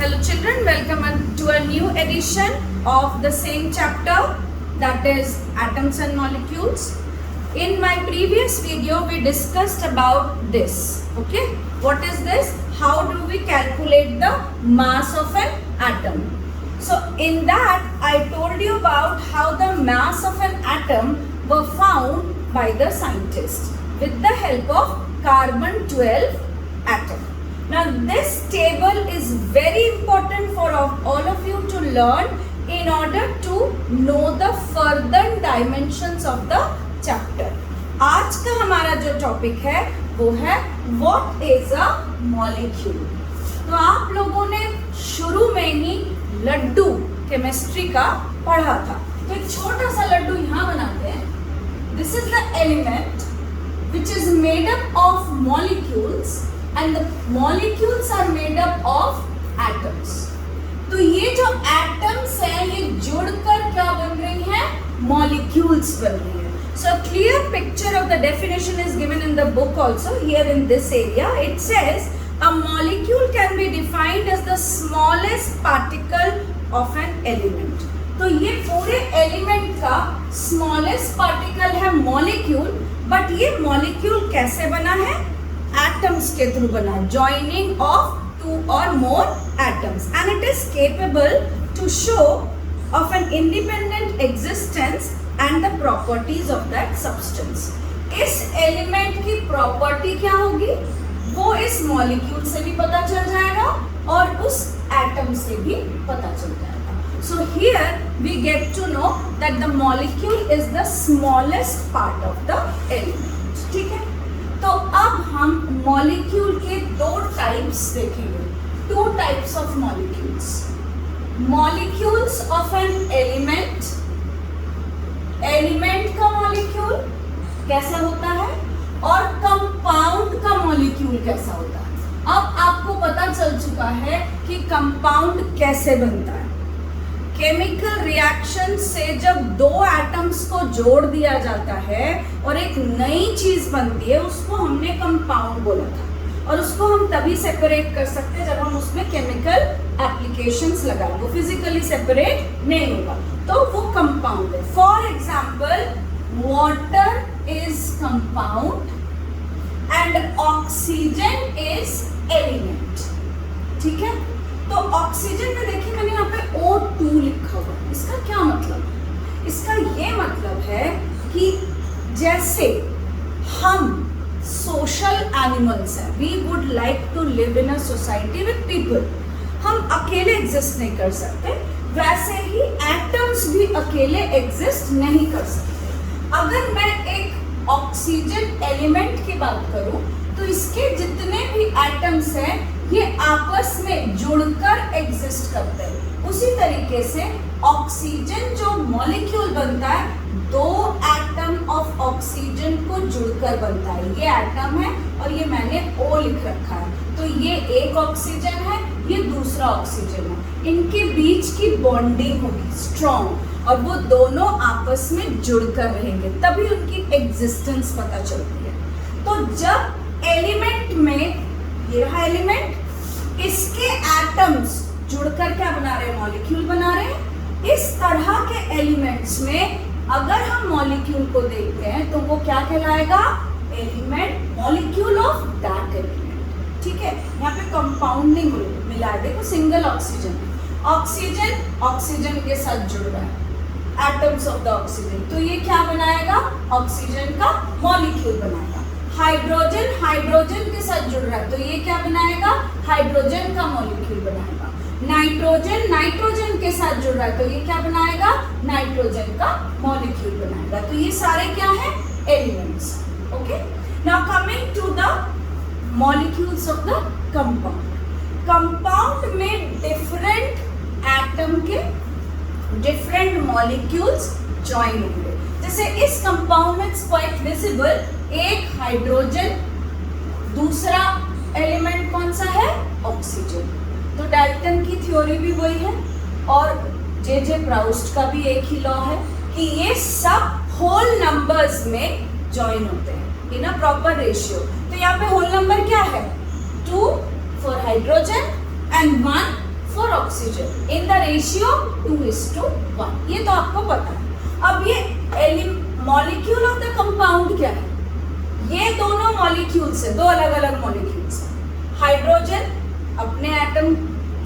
Hello children, welcome to a new edition of the same chapter, that is atoms and molecules. In my previous video we discussed about this. Okay, what is this? How do we calculate the mass of an atom? So in that I told you about how the mass of an atom were found by the scientists with the help of carbon-12 atom. Now this table is very important for all of you to learn in order to know the further dimensions of the chapter. आज का हमारा जो topic है वो है What is a molecule? तो आप लोगों ने शुरू में ही लड्डू केमिस्ट्री का पढ़ा था. तो एक छोटा सा लड्डू यहाँ बनाते हैं. This is the element which is made up of molecules and the molecules are made up of atoms. तो ये जो atoms हैं ये जुड़कर क्या बन रही हैं? Molecules बन रही हैं. So a clear picture of the definition is given in the book also. Here in this area it says a molecule can be defined as the smallest particle of an element. तो ये पूरे element का smallest particle है molecule, but ये molecule कैसे बना है? Atoms के थ्रू बना, joining of two or more atoms, and it is capable to show of an independent existence and the properties of that substance. इस element की property क्या होगी? वो इस molecule से भी पता चल जाएगा और उस atom से भी पता चल जाएगा. So here we get to know that the molecule is the smallest part of the element. ठीक है? तो अब हम मॉलिक्यूल के दो टाइप्स देखेंगे. Two types of molecules. Molecules of an element. Element का मॉलिक्यूल कैसा होता है और कंपाउंड का मॉलिक्यूल कैसा होता है. अब आपको पता चल चुका है कि कंपाउंड कैसे बनता है. केमिकल रिएक्शन से जब दो एटम्स को जोड़ दिया जाता है और एक नई चीज बनती है, उसको हमने कंपाउंड बोला था. और उसको हम तभी सेपरेट कर सकते हैं जब हम उसमें केमिकल एप्लीकेशंस लगाएं. वो फिजिकली सेपरेट नहीं होगा, तो वो कंपाउंड है. For example, water is compound and oxygen is element. ठीक है? तो ऑक्सीजन में देखिए मैंने यहाँ पे O2 लिखा हुआ. इसका क्या मतलब है? इसका ये मतलब है कि जैसे हम सोशल एनिमल्स हैं, we would like to live in a society with people. हम अकेले एग्जिस्ट नहीं कर सकते, वैसे ही एटम्स भी अकेले एग्जिस्ट नहीं कर सकते. अगर मैं एक ऑक्सीजन एलिमेंट की बात करूं तो इसके जितने भी एटम्स हैं ये आपस में जुड़कर एग्जिस्ट करते हैं. उसी तरीके से ऑक्सीजन जो मॉलिक्यूल बनता है, दो एटम ऑफ ऑक्सीजन को जुड़कर बनता है. ये एटम है और ये मैंने O लिख रखा है. तो ये एक ऑक्सीजन है, ये दूसरा ऑक्सीजन है. इनके बीच की बॉन्डिंग होगी स्ट्रॉन्ग और वो दोनों आपस में जुड़कर रहेंगे, तभी उनकी एग्जिस्टेंस पता चलती है. तो जब एलिमेंट में, ये रहा एलिमेंट, इसके एटम्स जुड़कर क्या बना रहे हैं? मॉलिक्यूल बना रहे हैं. इस तरह के एलिमेंट्स में अगर हम मॉलिक्यूल को देखते हैं तो वो क्या कहलाएगा? Element, molecule of that element. ठीक है? यहाँ पे कंपाउंडिंग मिला है. देखो सिंगल ऑक्सीजन, ऑक्सीजन ऑक्सीजन के साथ जुड़ रहा है, एटम्स ऑफ द ऑक्सीजन. तो ये क्या बनाएगा? ऑक्सीजन का मॉलिक्यूल बनाएगा. हाइड्रोजन हाइड्रोजन के साथ जुड़ रहा है, तो ये क्या बनाएगा? हाइड्रोजन का मॉलिक्यूल बनाएगा. नाइट्रोजन नाइट्रोजन के साथ जुड़ रहा है, तो ये क्या बनाएगा? नाइट्रोजन का मॉलिक्यूल बनाएगा. तो ये सारे क्या हैं? Elements. Okay, now coming to the molecules of the compound. Compound में डिफरेंट एटम के डिफरेंट मॉलिक्यूल्स ज्वाइन होंगे. जैसे इस कंपाउंड में इट्स क्वाइट विजिबल, एक हाइड्रोजन, दूसरा एलिमेंट कौन सा है? ऑक्सीजन. तो डाल्टन की थ्योरी भी वही है और जे प्राउस्ट का भी एक ही लॉ है कि ये सब होल नंबर्स में ज्वाइन होते हैं इन अ प्रॉपर रेशियो. तो यहाँ पे होल नंबर क्या है? 2 for hydrogen and 1 for oxygen in the ratio 2:1. ये तो आपको पता है। अब ये मॉलिक्यूल ऑफ द कंपाउंड क्या है? ये दोनों मॉलिक्यूल्स है, दो अलग अलग मॉलिक्यूल्स है। हाइड्रोजन अपने एटम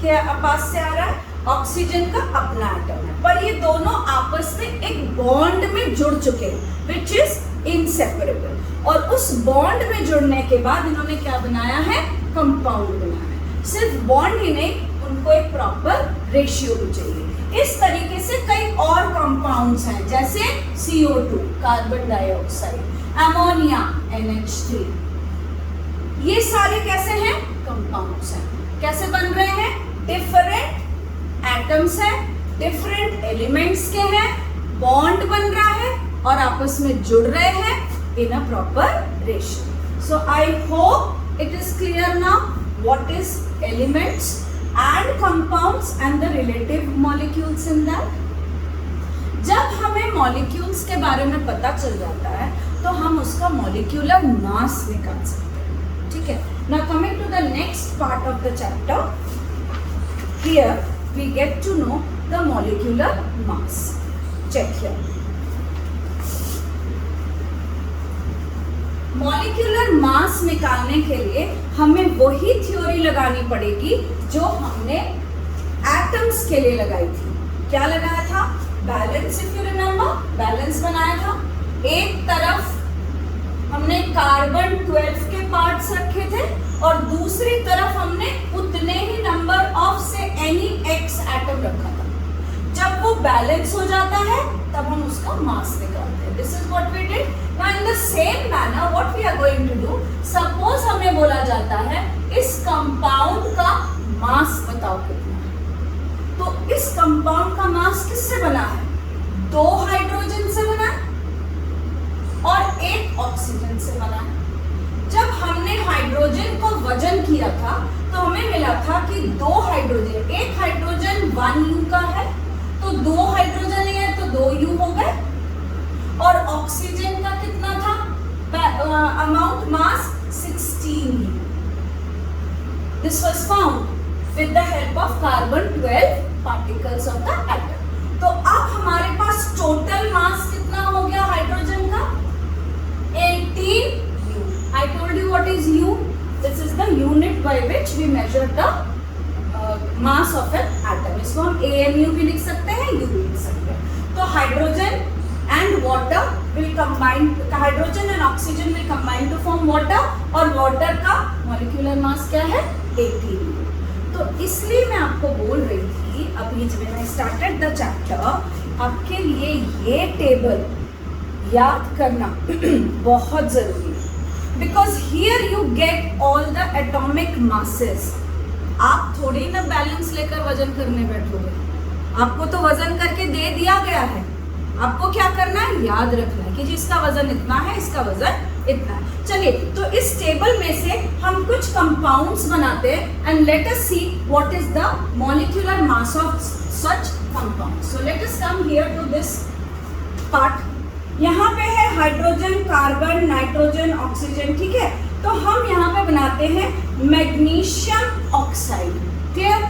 के पास से आ रहा है, ऑक्सीजन का अपना एटम है, पर ये दोनों आपस में एक बॉन्ड में जुड़ चुके हैं विच इज इनसेपरेबल। और उस बॉन्ड में जुड़ने के बाद इन्होंने क्या बनाया है? कंपाउंड बनाया है। सिर्फ बॉन्ड ही नहीं, उनको एक प्रॉपर रेशियो भी चाहिए। इस तरीके से कई और कंपाउंड्स हैं, जैसे CO2 carbon dioxide, ammonia NH3, ये सारे कैसे हैं? कंपाउंड्स हैं। कैसे बन रहे हैं? डिफरेंट एटम्स है, डिफरेंट एलिमेंट्स के हैं, बॉन्ड बन रहा है और आपस में जुड़ रहे हैं in a proper ratio. So I hope it is clear now what is elements and compounds and the relative molecules in that. जब हमें मॉलिक्यूल्स के बारे में पता चल जाता है तो हम उसका मॉलिक्यूलर मास निकाल सकते हैं, ठीक है। Now coming to the next part of the chapter, here we get to know the molecular mass. Check here. Molecular mass निकालने के लिए हमें वही थ्योरी लगानी पड़ेगी जो हमने एटम्स के लिए लगाई थी। क्या लगाया था? Balance, if you remember, balance बनाया था। एक तरफ हमने कार्बन 12 के पार्ट्स रखे थे और दूसरी तरफ हमने उतने ही नंबर ऑफ से एनी एक्स एटम रखा था। जब वो बैलेंस हो जाता है तब हम उसका मास निकालते हैं। This is what we did. Now in the same manner what we are going to do, suppose हमें बोला जाता है इस कंपाउंड का मास बताओ कितना है, तो इस कंपाउंड का मास किससे बना है? 2 हाइड्रोजन से बना है और 1 ऑक्सीजन से बना है। जब हमने हाइड्रोजन को वजन किया था तो हमें मिला था कि 2 हाइड्रोजन, 1 हाइड्रोजन 1U का है, तो 2 हाइड्रोजन है तो 2U हो गए। और ऑक्सीजन का कितना था amount, mass 16U। This was found with the help of carbon 12 particles of the atom. तो अब हमारे पास टोटल मास कितना हो गया हाइड्रोजन का? 18U. I told you what is U. This is the unit by which we measure the mass of an atom. इसको हम AMU भी लिख सकते हैं, U भी लिख सकते हैं। तो hydrogen and water will combine, hydrogen and oxygen will combine to form water, और वाटर का मॉलिक्यूलर मास क्या है? 18U. तो इसलिए मैं आपको बोल रही थी अभी जब मैं स्टार्टेड द चैप्टर, आपके लिए ये टेबल याद करना बहुत जरूरी है, because here you get all the atomic masses. आप थोड़ी ना बैलेंस लेकर वजन करने बैठोगे, आपको तो वजन करके दे दिया गया है, आपको क्या करना है? याद रखना है कि जिसका वजन इतना है, इसका वजन इतना है। चलिए, तो इस टेबल में से हम कुछ कंपाउंड्स बनाते हैं and let us see what is the molecular mass of such compound. So let us come here to this part. यहाँ पे है हाइड्रोजन, कार्बन, नाइट्रोजन, ऑक्सीजन, ठीक है। तो हम यहाँ पे बनाते हैं मैग्नीशियम ऑक्साइड, क्लियर।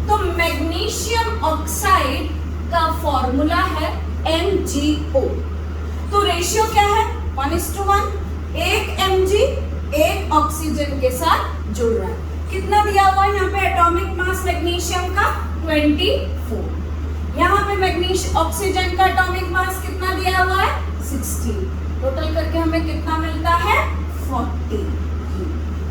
तो मैग्नीशियम ऑक्साइड का फॉर्मूला है MgO। तो रेशियो क्या है? 1:1। 1 Mg 1 ऑक्सीजन के साथ जुड़ रहा है। कितना दिया हुआ है यहाँ पे एटॉमिक मास मैग्नीशियम का? 24। यहाँ पे मैग्नीशियम ऑक्सीजन का एटॉमिक मास कितना दिया हुआ है? 16। टोटल करके हमें कितना मिलता है? 40।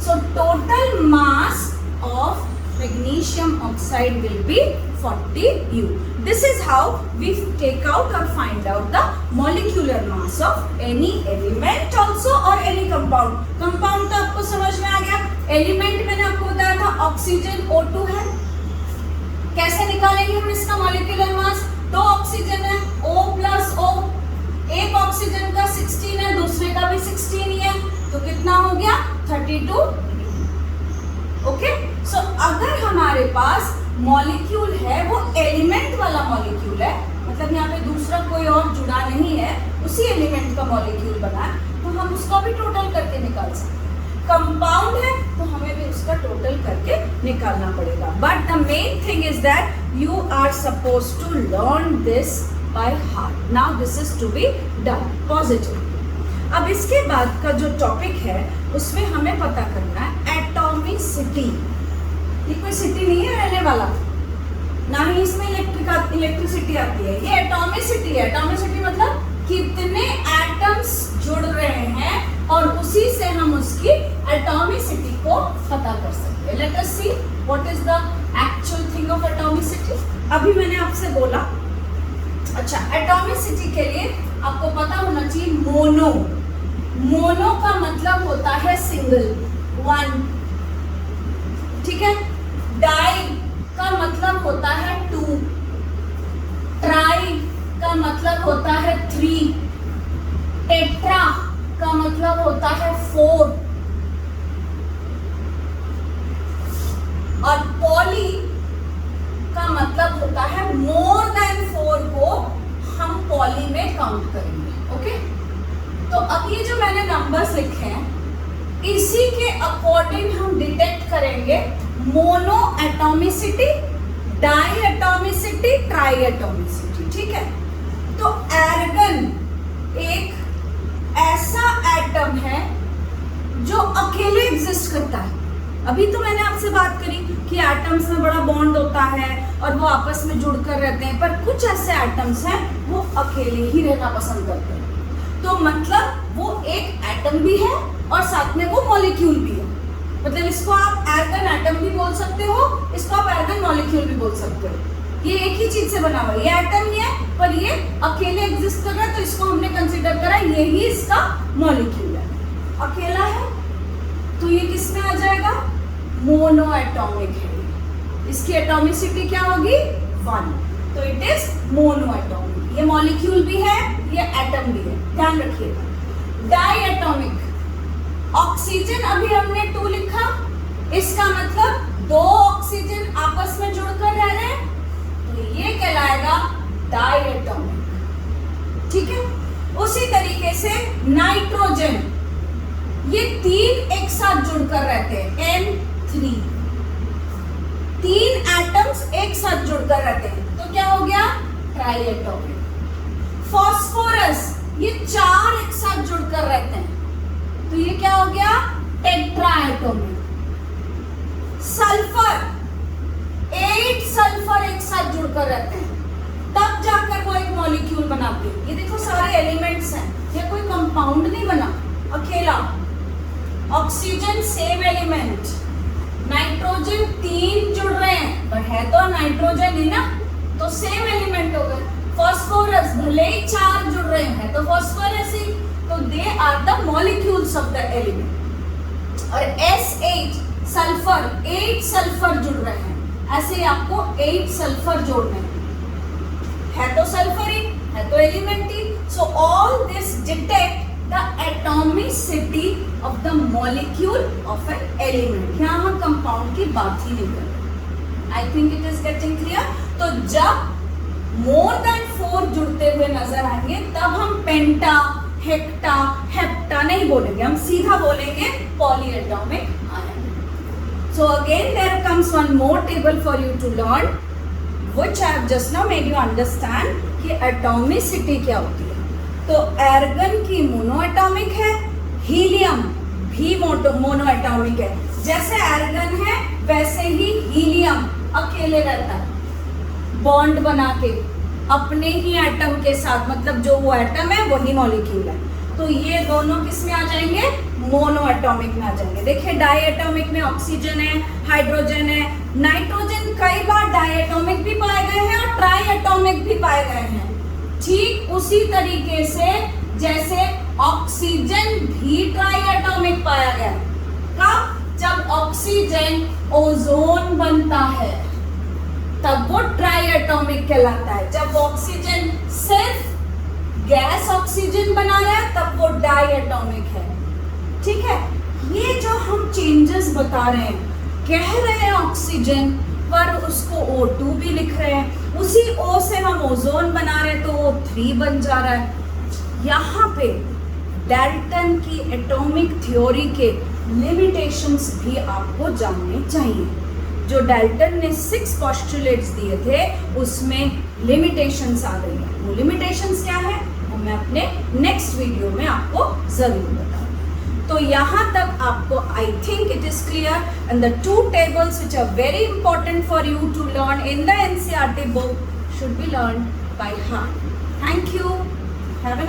So total mass of magnesium oxide will be 40U. This is how we take out or find out the molecular mass of any element also or any compound. Compound तो आपको समझ में आ गया। Element मैंने आपको बताया था ऑक्सीजन O2 है। कैसे निकालेंगे हम इसका molecular mass? 2 ऑक्सीजन है, O plus O। एक ऑक्सीजन का 16 है, दूसरे का भी 16 ही है, तो कितना हो गया? 32। ओके, सो अगर हमारे पास मॉलिक्यूल है वो एलिमेंट वाला मॉलिक्यूल है, मतलब यहाँ पे दूसरा कोई और जुड़ा नहीं है, उसी एलिमेंट का मॉलिक्यूल बना है, तो हम उसको भी टोटल करके निकाल सकते हैं। कंपाउंड है तो हमें भी उसका टोटल करके निकालना पड़ेगा. But the main thing is that you are suppose to learn this by heart. Now this is to be done positive. अब इसके बाद का जो टॉपिक है उसमें हमें पता करना है एटॉमिसिटी. ये कोई सिटी नहीं है रहने वाला, ना ही इसमें इलेक्ट्रिसिटी आती है. ये एटॉमिसिटी है. एटॉमिसिटी मतलब कितने एटम्स जुड़ रहे हैं और उसी से हम उसकी एटॉमिसिटी को पता कर सकते हैं. Late us see what is the actual thing of atomicity. अभी मैंने आपसे बोला, अच्छा एटॉमिसिटी के लिए आपको पता होना चाहिए मोनो. मोनो का मतलब होता है सिंगल, वन. ठीक है. डाई का मतलब होता है टू. ट्राई का मतलब होता है थ्री. टेट्रा का मतलब होता है फोर. और पॉली का मतलब होता है मोर देन फोर को हम पॉली में काउंट करेंगे. ओके. तो अब ये जो मैंने नंबर्स लिखे हैं इसी के अकॉर्डिंग हम डिटेक्ट करेंगे mono atomicity, di atomicity, tri atomicity. ठीक है. तो एर्गन एक ऐसा एटम है जो अकेले एग्जिस्ट करता है. अभी तो मैंने आपसे बात करी कि एटम्स में बड़ा बॉन्ड होता है और वो आपस में जुड़कर रहते हैं, पर कुछ ऐसे एटम्स हैं वो अकेले ही रहना पसंद करते हैं. तो मतलब वो एक एटम भी है और साथ में वो मॉलिक्यूल भी है. मतलब इसको आप एर्गन एटम भी बोल सकते हो, इसको आप एर्गन मॉलिक्यूल भी बोल सकते हो. ये एक ही चीज से बना हुआ है. ये एटम ही है पर ये अकेले एग्जिस्ट कर रहा है तो इसको हमने कंसीडर करा यही इसका मॉलिक्यूल है. अकेला है तो ये किस में आ जाएगा? मोनो एटॉमिक है. इसकी एटॉमिसिटी क्या होगी? 1. तो इट इज मोनो एटॉमिक. ये मॉलिक्यूल भी है, ये एटम भी है, ध्यान रखिएगा. डाई एटॉमिक, ऑक्सीजन अभी हमने 2 लिखा, इसका मतलब 2 ऑक्सीजन आपस में जुड़कर रह रहे हैं तो ये कहलाएगा डाई एटॉमिक. ठीक है. उसी तरीके से नाइट्रोजन, ये 3 एक साथ जुड़कर रहते हैं, N3. 3 एटम्स एक साथ जुड़कर रहते हैं तो क्या हो गया? Try atomic. फास्फोरस, ये 4 एक साथ जुड़कर रहते हैं तो ये क्या हो गया? Tetra atomic. सल्फर, 8 सल्फर एक साथ जुड़कर रहते हैं तब जाकर वो एक मॉलिक्यूल बनाते हैं. ये देखो सारे एलिमेंट्स हैं, ये कोई कंपाउंड नहीं बना अकेला. Oxygen same element. नाइट्रोजन 3 जुड़ रहे हैं पर है तो नाइट्रोजन ही ना, तो सेम एलिमेंट हो गए. फास्फोरस भले ही 4 जुड़ रहे हैं तो फास्फोरस ही, तो they are the molecules of the element. और S8 सल्फर, 8 सल्फर जुड़ रहे हैं, ऐसे ही आपको 8 सल्फर जोड़ने है तो सल्फर ही है तो element he. So all this detect the atomicity of the molecule of an element. यहाँ हम कंपाउंड की बात ही नहीं कर रहे. I think it is getting clear. तो जब मोर देन 4 जुड़ते हुए नजर आएंगे तब हम पेंटा, हेक्टा, हेप्टा नहीं बोलेंगे, हम सीधा बोलेंगे polyatomic ion. So again there comes one more table for you to learn which I have just now made you understand कि एटॉमिसिटी क्या होती है. तो एर्गन की मोनो एटॉमिक है, हीलियम भी मोनो एटॉमिक है. जैसे एर्गन है वैसे ही हीलियम अकेले रहता है बॉन्ड बना के अपने ही एटम के साथ, मतलब जो वो एटम है वही मॉलिक्यूल है. तो ये दोनों किस में आ जाएंगे? मोनो एटॉमिक में आ जाएंगे. देखिए डाई एटॉमिक में ऑक्सीजन है, हाइड्रोजन है, नाइट्रोजन कई बार डाई एटॉमिक भी पाए गए हैं और ट्राई एटॉमिक भी पाए गए हैं. ठीक उसी तरीके से जैसे ऑक्सीजन भी ट्राई एटॉमिक पाया गया. कब? जब ऑक्सीजन ओजोन बनता है तब वो ट्राई एटॉमिक कहलाता है. जब ऑक्सीजन सिर्फ गैस ऑक्सीजन बना रहा है तब वो डाई एटॉमिक है. ठीक है. ये जो हम चेंजेस बता रहे हैं, कह रहे हैं ऑक्सीजन पर उसको O2 भी लिख रहे हैं, उसी O से हम ओजोन बना रहे हैं तो O3 बन जा रहा है. यहाँ पे डाल्टन की एटॉमिक थ्योरी के लिमिटेशंस भी आपको जानने चाहिए। जो डाल्टन ने 6 पोस्टुलेट्स दिए थे उसमें लिमिटेशंस आ गई है। वो लिमिटेशंस क्या है वो मैं अपने नेक्स्ट वीडियो में आपको जरूर बताऊंगी। तो यहाँ तक आपको I think it is clear, and the 2 tables which are very important for you to learn in the NCERT book should be learned by heart. Thank you. Have a nice